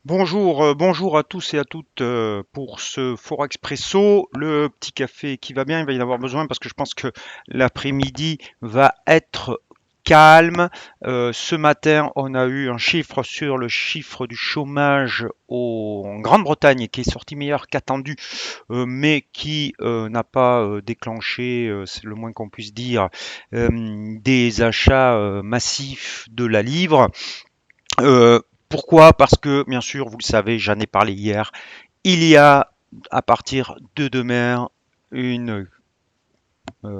Bonjour à tous et à toutes pour ce Fort Expresso. Le petit café qui va bien, il va y en avoir besoin parce que je pense que l'après-midi va être calme. Ce matin, on a eu un chiffre sur le chiffre du chômage en Grande-Bretagne qui est sorti meilleur qu'attendu, mais qui n'a pas déclenché, c'est le moins qu'on puisse dire, des achats massifs de la livre. Pourquoi? Parce que, bien sûr, vous le savez, j'en ai parlé hier, il y a à partir de demain une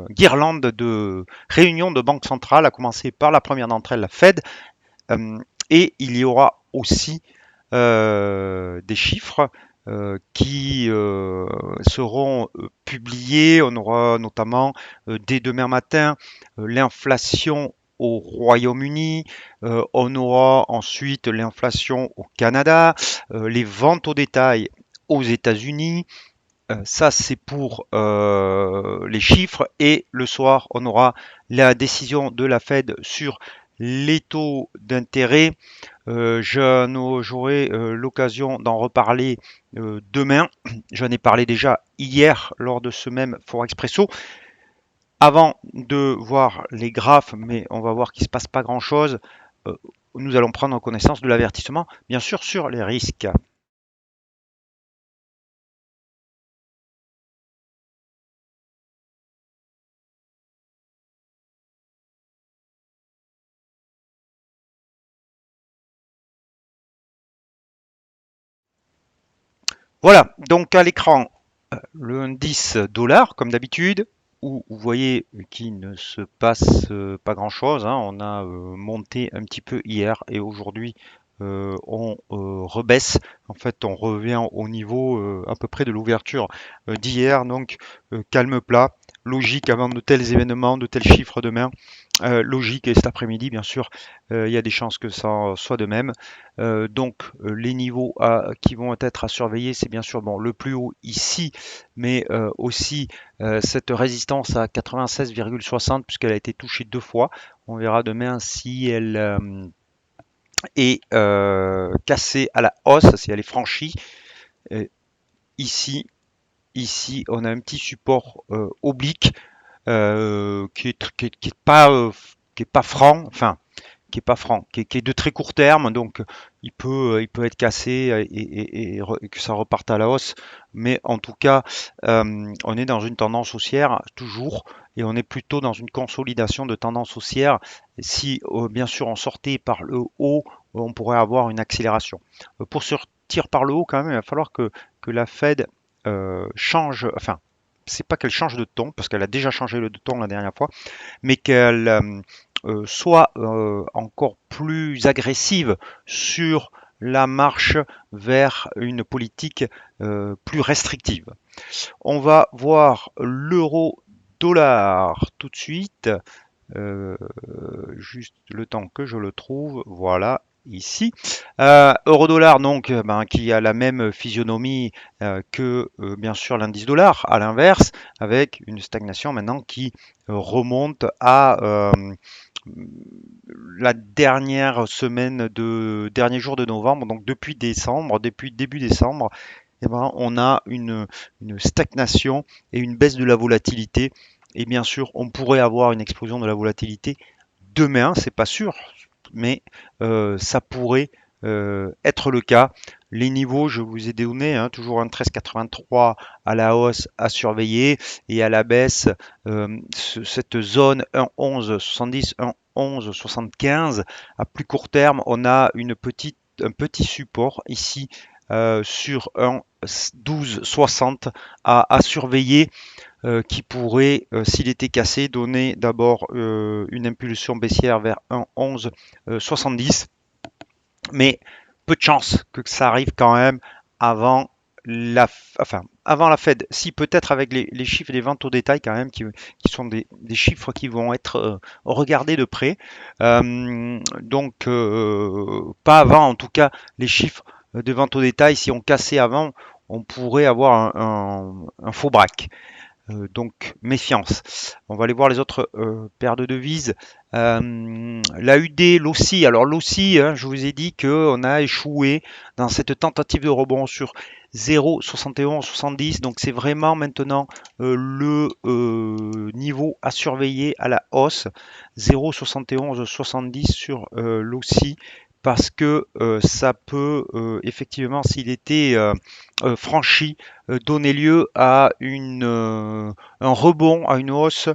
guirlande de réunions de banques centrales, à commencer par la première d'entre elles, la Fed, et il y aura aussi des chiffres qui seront publiés. On aura notamment dès demain matin l'inflation au Royaume-Uni, on aura ensuite l'inflation au Canada, les ventes au détail aux États-Unis. Ça, c'est pour les chiffres. Et le soir, on aura la décision de la Fed sur les taux d'intérêt. J'aurai l'occasion d'en reparler demain. J'en ai parlé déjà hier lors de ce même Fort Expresso. Avant de voir les graphes, mais on va voir qu'il ne se passe pas grand-chose, euh, nous allons prendre connaissance de l'avertissement, bien sûr, sur les risques. Voilà, donc à l'écran, le indice dollar, comme d'habitude, où vous voyez qu'il ne se passe pas grand-chose, hein. On a monté un petit peu hier et aujourd'hui on rebaisse. En fait, on revient au niveau à peu près de l'ouverture d'hier, donc calme plat. Logique avant de tels événements, de tels chiffres demain. Logique et cet après-midi, bien sûr, il y a des chances que ça soit de même. Les niveaux qui vont être à surveiller, c'est bien sûr bon, le plus haut ici, mais aussi cette résistance à 96,60 puisqu'elle a été touchée deux fois. On verra demain si elle est cassée à la hausse, si elle est franchie. Euh, ici, ici, on a un petit support oblique qui est pas franc, enfin qui est pas franc, qui est de très court terme, donc il peut être cassé et que ça reparte à la hausse. Mais en tout cas, on est dans une tendance haussière toujours, et on est plutôt dans une consolidation de tendance haussière. Si bien sûr on sortait par le haut, on pourrait avoir une accélération. Pour sortir par le haut, quand même, il va falloir que la Fed change, enfin, c'est pas qu'elle change de ton, parce qu'elle a déjà changé de ton la dernière fois, mais qu'elle soit encore plus agressive sur la marche vers une politique plus restrictive. On va voir l'euro dollar tout de suite. Euh, Juste le temps que je le trouve. Voilà, ici. Euro-dollar, donc, ben, qui a la même physionomie que, bien sûr, l'indice dollar, à l'inverse, avec une stagnation maintenant qui remonte à la dernière semaine de dernier jour de novembre, donc depuis décembre, depuis début décembre, eh ben, on a une stagnation et une baisse de la volatilité. Et bien sûr, on pourrait avoir une explosion de la volatilité demain, c'est pas sûr, mais ça pourrait être le cas. Les niveaux, je vous ai donné, hein, toujours un 13,83 à la hausse à surveiller et à la baisse, cette zone 1,11,70, 1,11,75. À plus court terme, on a un petit support ici sur 1,12,60 à surveiller qui pourrait, s'il était cassé, donner d'abord une impulsion baissière vers 1,11,70. Mais peu de chances que ça arrive quand même avant avant la Fed. Si, peut-être avec les chiffres des ventes au détail quand même, qui sont des chiffres qui vont être regardés de près. Pas avant, en tout cas, les chiffres de ventes au détail. Si on cassait avant, on pourrait avoir un faux braque. Donc méfiance. On va aller voir les autres paires de devises. La UD, l'OSSI. Alors l'OSSI, hein, je vous ai dit qu'on a échoué dans cette tentative de rebond sur 0,7170. Donc c'est vraiment maintenant le niveau à surveiller à la hausse. 0,7170 sur l'OSSI. Parce que ça peut effectivement, s'il était franchi, donner lieu à un rebond, à une hausse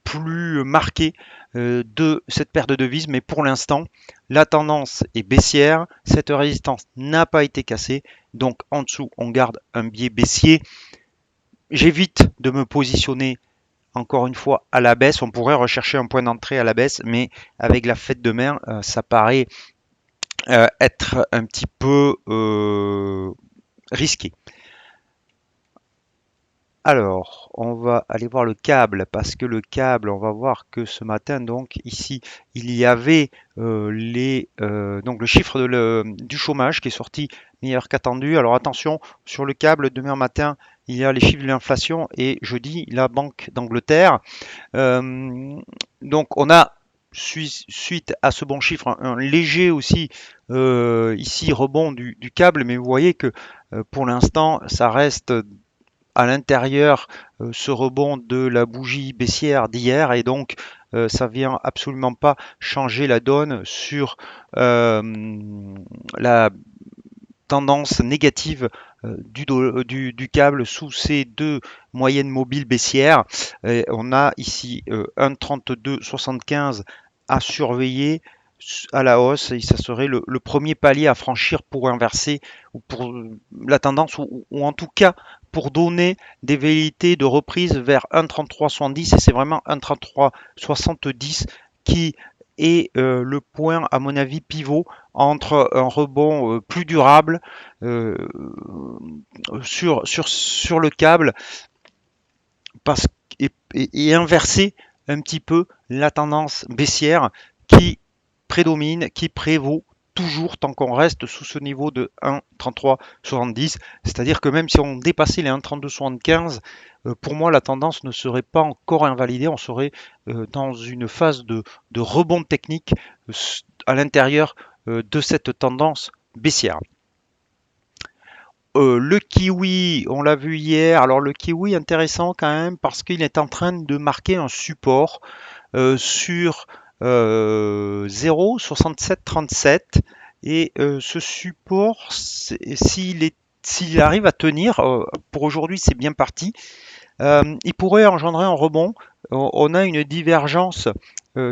plus marquée de cette paire de devises. Mais pour l'instant, la tendance est baissière. Cette résistance n'a pas été cassée. Donc en dessous, on garde un biais baissier. J'évite de me positionner encore une fois à la baisse. On pourrait rechercher un point d'entrée à la baisse, mais avec la fête de mer, ça paraît être un petit peu risqué. Alors, on va aller voir le câble, parce que le câble, on va voir que ce matin, donc ici, il y avait donc le chiffre du chômage qui est sorti meilleur qu'attendu. Alors attention, sur le câble, demain matin, il y a les chiffres de l'inflation et jeudi, la Banque d'Angleterre. Donc on a suite à ce bon chiffre un léger aussi ici rebond du câble, mais vous voyez que pour l'instant ça reste à l'intérieur ce rebond de la bougie baissière d'hier et donc ça vient absolument pas changer la donne sur la tendance négative du câble sous ces deux moyennes mobiles baissières. Et on a ici 1,3275 à surveiller à la hausse et ça serait le premier palier à franchir pour inverser ou pour la tendance ou en tout cas pour donner des velléités de reprise vers 1,3370 et c'est vraiment 1,3370 qui est le point à mon avis pivot entre un rebond plus durable sur le câble parce, et inverser un petit peu la tendance baissière qui prédomine, qui prévaut toujours tant qu'on reste sous ce niveau de 1,3370. C'est-à-dire que même si on dépassait les 1,3275, pour moi la tendance ne serait pas encore invalidée, on serait dans une phase de rebond technique à l'intérieur de cette tendance baissière. Le kiwi, on l'a vu hier. Alors le kiwi intéressant quand même parce qu'il est en train de marquer un support sur 0,6737 et ce support, s'il arrive à tenir, pour aujourd'hui c'est bien parti, il pourrait engendrer un rebond. On a une divergence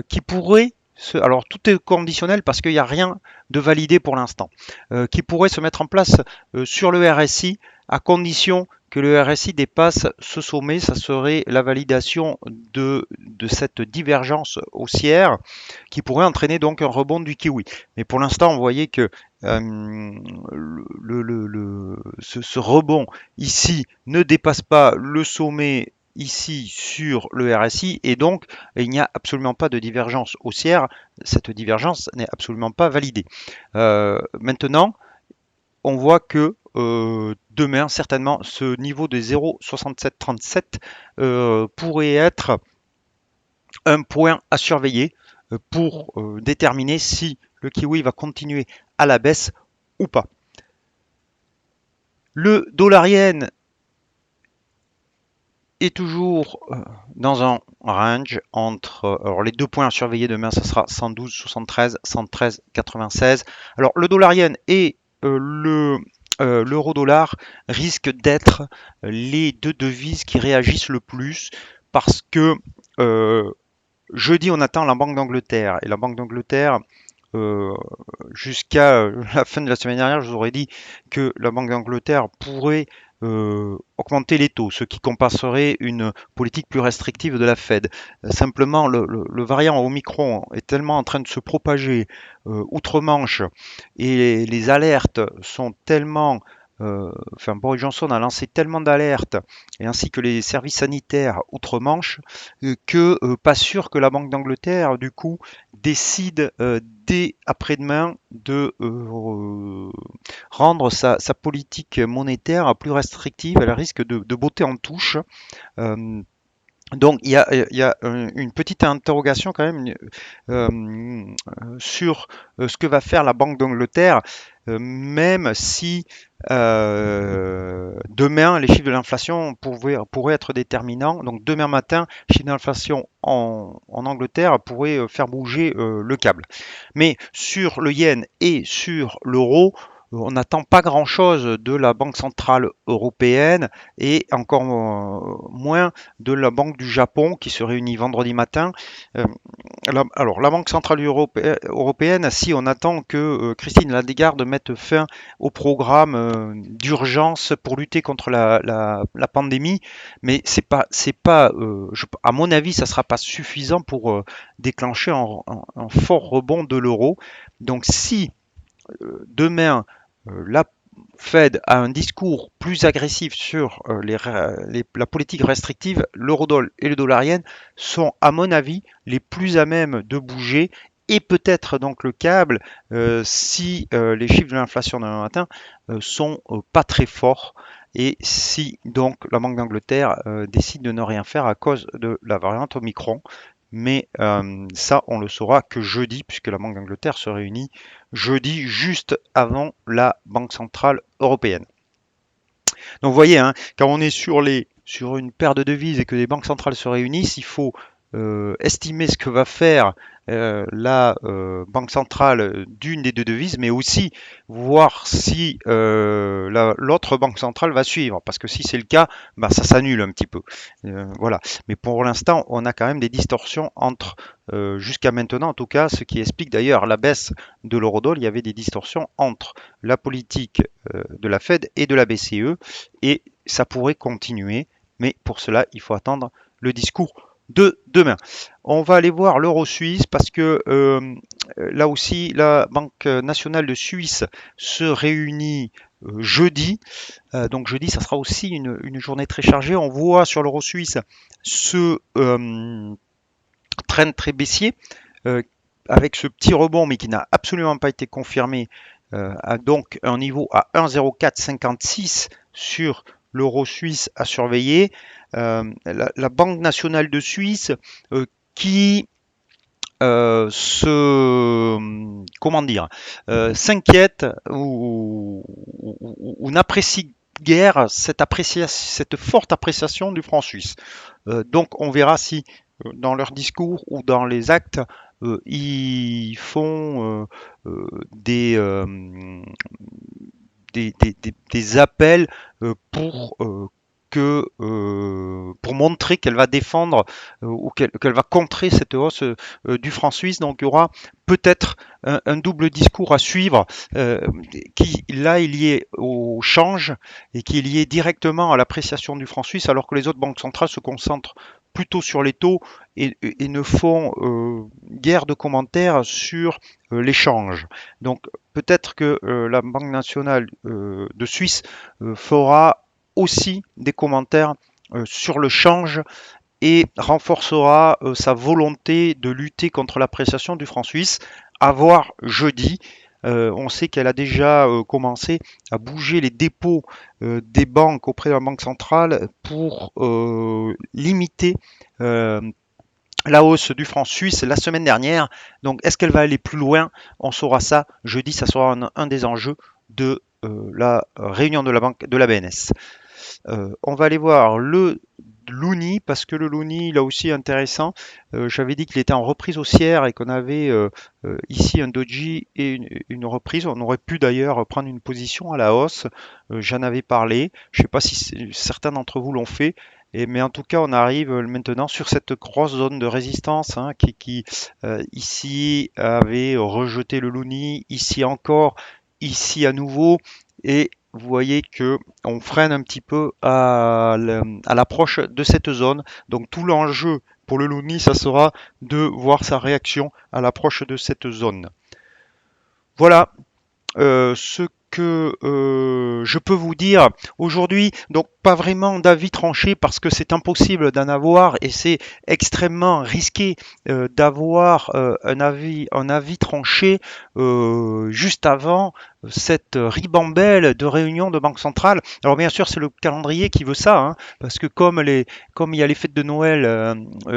qui pourrait alors tout est conditionnel parce qu'il n'y a rien de validé pour l'instant, qui pourrait se mettre en place sur le RSI à condition que le RSI dépasse ce sommet. Ça serait la validation de cette divergence haussière qui pourrait entraîner donc un rebond du kiwi. Mais pour l'instant, vous voyez que ce rebond ici ne dépasse pas le sommet ici sur le RSI et donc il n'y a absolument pas de divergence haussière. Cette divergence n'est absolument pas validée. Maintenant, on voit que demain, certainement, ce niveau de 0,6737 pourrait être un point à surveiller pour déterminer si le kiwi va continuer à la baisse ou pas. Le dollar yen est toujours dans un range entre alors les deux points à surveiller demain, ça sera 112,73, 113,96. Alors le dollar yen et l'euro dollar risquent d'être les deux devises qui réagissent le plus parce que jeudi on attend la Banque d'Angleterre et la Banque d'Angleterre jusqu'à la fin de la semaine dernière, je vous aurais dit que la Banque d'Angleterre pourrait augmenter les taux, ce qui compenserait une politique plus restrictive de la Fed. Simplement, le variant Omicron est tellement en train de se propager outre-Manche et les alertes sont tellement enfin Boris Johnson a lancé tellement d'alertes, et ainsi que les services sanitaires outre-Manche, que pas sûr que la Banque d'Angleterre, du coup, décide dès après-demain de rendre sa politique monétaire plus restrictive. Elle risque de botter en touche. Euh, donc il y a une petite interrogation quand même sur ce que va faire la Banque d'Angleterre, même si demain les chiffres de l'inflation pourraient être déterminants. Donc demain matin, les chiffres d'inflation en Angleterre pourraient faire bouger le câble. Mais sur le yen et sur l'euro, on n'attend pas grand-chose de la Banque centrale européenne et encore moins de la Banque du Japon qui se réunit vendredi matin. Euh, alors, la Banque centrale européenne, si on attend que Christine Lagarde mette fin au programme d'urgence pour lutter contre la pandémie, mais à mon avis, ça ne sera pas suffisant pour déclencher un fort rebond de l'euro. Donc, si demain la Fed a un discours plus agressif sur la politique restrictive, l'eurodoll et le dollar yen sont, à mon avis, les plus à même de bouger et peut-être donc le câble si les chiffres de l'inflation demain matin sont pas très forts et si donc la Banque d'Angleterre décide de ne rien faire à cause de la variante Omicron. Mais ça, on le saura que jeudi, puisque la Banque d'Angleterre se réunit jeudi juste avant la Banque centrale européenne. Donc vous voyez, hein, quand on est sur une paire de devises et que les banques centrales se réunissent, il faut estimer ce que va faire la banque centrale d'une des deux devises, mais aussi voir si l'autre banque centrale va suivre, parce que si c'est le cas, bah, ça s'annule un petit peu. Voilà. Mais pour l'instant, on a quand même des distorsions entre, jusqu'à maintenant en tout cas, ce qui explique d'ailleurs la baisse de l'eurodoll. Il y avait des distorsions entre la politique de la Fed et de la BCE, et ça pourrait continuer, mais pour cela, il faut attendre le discours de demain. On va aller voir l'euro suisse parce que là aussi, la Banque nationale de Suisse se réunit jeudi. Donc jeudi, ça sera aussi une journée très chargée. On voit sur l'euro suisse ce trend très baissier avec ce petit rebond, mais qui n'a absolument pas été confirmé, a donc un niveau à 1,0456 sur l'euro suisse à surveiller. La Banque nationale de Suisse qui comment dire, s'inquiète ou n'apprécie guère cette forte appréciation du franc suisse. Donc on verra si dans leur discours ou dans les actes, ils font des appels pour pour montrer qu'elle va défendre ou qu'elle va contrer cette hausse du franc suisse. Donc il y aura peut-être un double discours à suivre qui là est lié au change et qui est lié directement à l'appréciation du franc suisse alors que les autres banques centrales se concentrent plutôt sur les taux et ne font guère de commentaires sur l'échange. Donc peut-être que la Banque nationale de Suisse fera aussi des commentaires sur le change et renforcera sa volonté de lutter contre l'appréciation du franc suisse. À voir jeudi. On sait qu'elle a déjà commencé à bouger les dépôts des banques auprès de la Banque centrale pour limiter la hausse du franc suisse la semaine dernière. Donc, est-ce qu'elle va aller plus loin? On saura ça jeudi. Ça sera un des enjeux de la réunion de la banque de la BNS. On va aller voir le Loonie parce que le Loonie là aussi intéressant. J'avais dit qu'il était en reprise haussière et qu'on avait ici un doji et une reprise. On aurait pu d'ailleurs prendre une position à la hausse. J'en avais parlé. Je ne sais pas si certains d'entre vous l'ont fait. Mais en tout cas, on arrive maintenant sur cette grosse zone de résistance hein, qui ici avait rejeté le Loonie, ici encore, ici à nouveau, et vous voyez que on freine un petit peu à l'approche de cette zone. Donc tout l'enjeu pour le Loonie, ça sera de voir sa réaction à l'approche de cette zone. Voilà ce que je peux vous dire aujourd'hui, donc pas vraiment d'avis tranché parce que c'est impossible d'en avoir et c'est extrêmement risqué d'avoir un avis tranché juste avant cette ribambelle de réunions de banque centrale. Alors bien sûr, c'est le calendrier qui veut ça, hein, parce que comme il y a les fêtes de Noël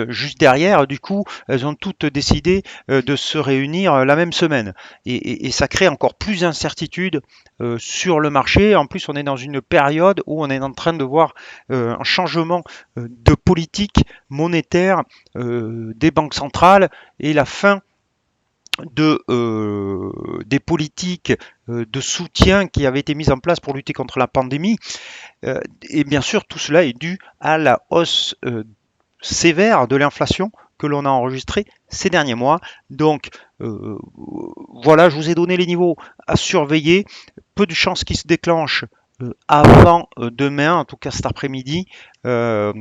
juste derrière, du coup, elles ont toutes décidé de se réunir la même semaine. Et ça crée encore plus d'incertitude sur le marché. En plus, on est dans une période où on est en train de voir un changement de politique monétaire des banques centrales et la fin des politiques de soutien qui avaient été mises en place pour lutter contre la pandémie. Et bien sûr, tout cela est dû à la hausse sévère de l'inflation que l'on a enregistré ces derniers mois. Donc voilà, je vous ai donné les niveaux à surveiller. Peu de chances qu'ils se déclenchent avant demain, en tout cas cet après-midi. Euh,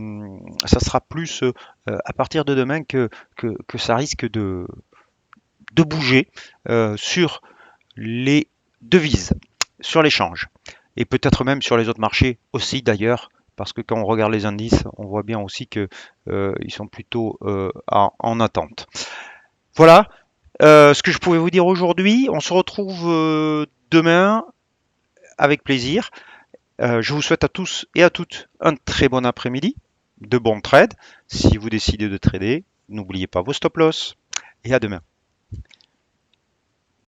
Ça sera plus à partir de demain que ça risque de bouger sur les devises, sur l'échange, et peut-être même sur les autres marchés aussi d'ailleurs, parce que quand on regarde les indices, on voit bien aussi que ils sont plutôt en attente. Voilà ce que je pouvais vous dire aujourd'hui. On se retrouve demain avec plaisir. Je vous souhaite à tous et à toutes un très bon après-midi, de bons trades. Si vous décidez de trader, n'oubliez pas vos stop loss et à demain.